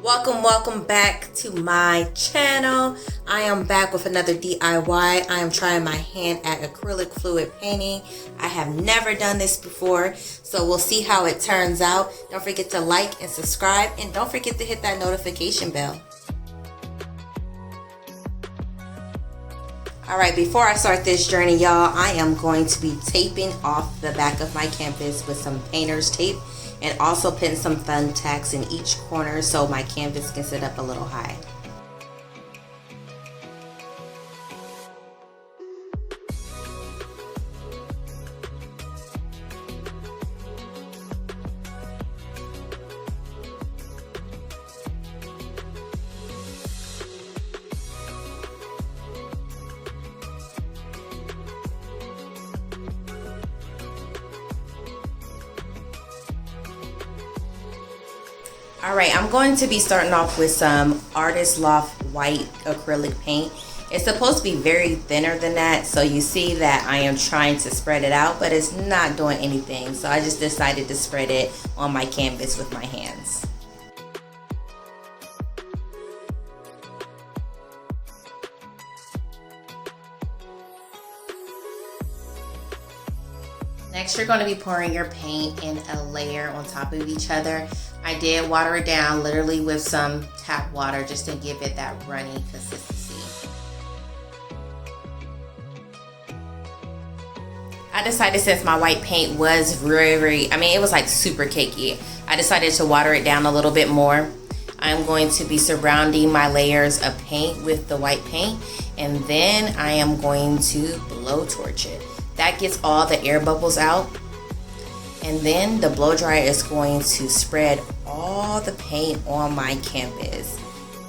Welcome back to my channel. I am back with another DIY. I am trying my hand at acrylic fluid painting. I have never done this before, so we'll see how it turns out. Don't forget to like and subscribe, and don't forget to hit that notification bell. Alright, before I start this journey, y'all, I am going to be taping off the back of my canvas with some painter's tape, and also putting some thumbtacks in each corner so my canvas can sit up a little high. Alright, I'm going to be starting off with some Artist Loft white acrylic paint. It's supposed to be very thinner than that, so you see that I am trying to spread it out, but it's not doing anything. So I just decided to spread it on my canvas with my hands. Next, you're going to be pouring your paint in a layer on top of each other. I did water it down literally with some tap water just to give it that runny consistency. I decided, since my white paint was it was like super cakey, I decided to water it down a little bit more. I'm going to be surrounding my layers of paint with the white paint, and then I am going to blow torch it. That gets all the air bubbles out, and then the blow dryer is going to spread all the paint on my canvas.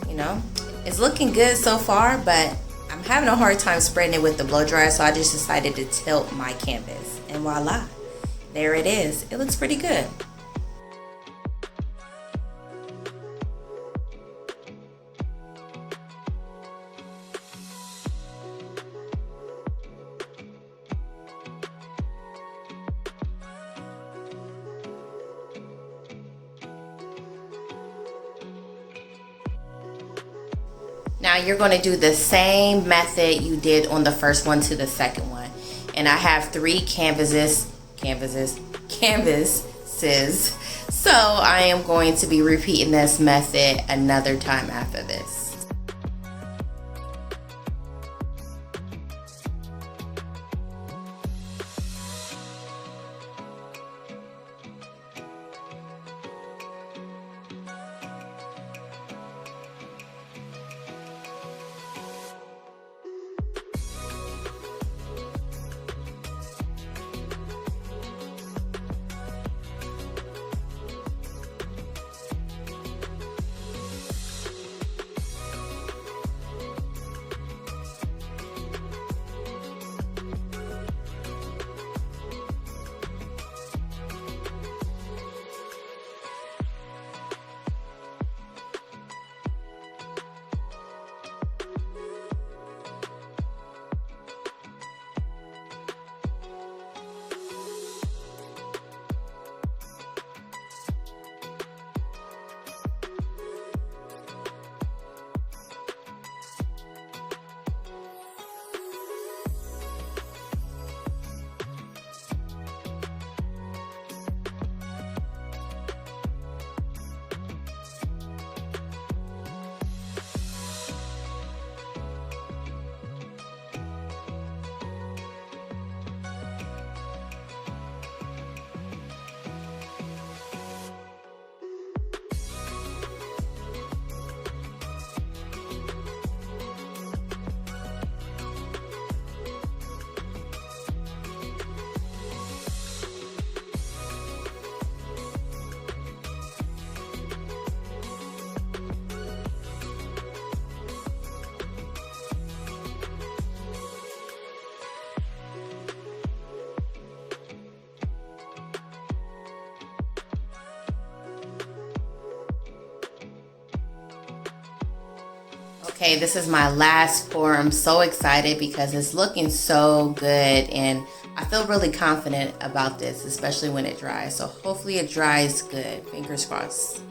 You know, it's looking good so far, but I'm having a hard time spreading it with the blow dryer, so I just decided to tilt my canvas, and voila, there it is. It looks pretty good. Now you're going to do the same method you did on the first one to the second one. And I have 3 canvases. So I am going to be repeating this method another time after this. Okay, this is my last pour. I'm so excited because it's looking so good, and I feel really confident about this, especially when it dries. So hopefully it dries good. Fingers crossed.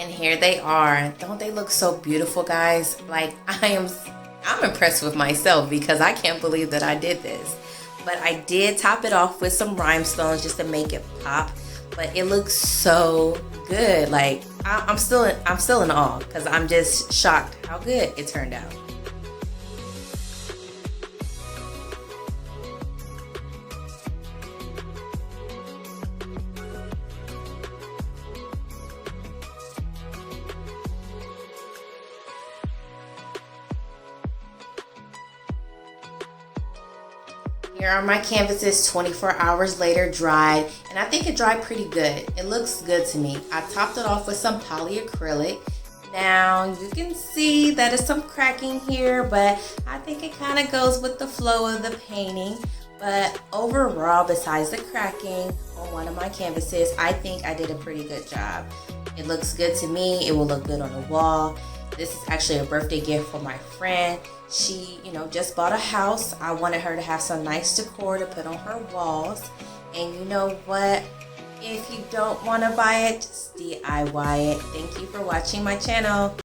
And here they are. Don't they look so beautiful, guys? Like, I'm impressed with myself because I can't believe that I did this. But I did top it off with some rhinestones just to make it pop. But it looks so good. Like, I'm still in awe because I'm just shocked how good it turned out. Here are my canvases 24 hours later dried, and I think it dried pretty good. It looks good to me. I topped it off with some polyacrylic. Now you can see that it's some cracking here, but I think it kind of goes with the flow of the painting. But overall, besides the cracking on one of my canvases, I think I did a pretty good job. It looks good to me. It will look good on the wall. This is actually a birthday gift for my friend. She, just bought a house. I wanted her to have some nice decor to put on her walls. And you know what? If you don't want to buy it, just DIY it. Thank you for watching my channel.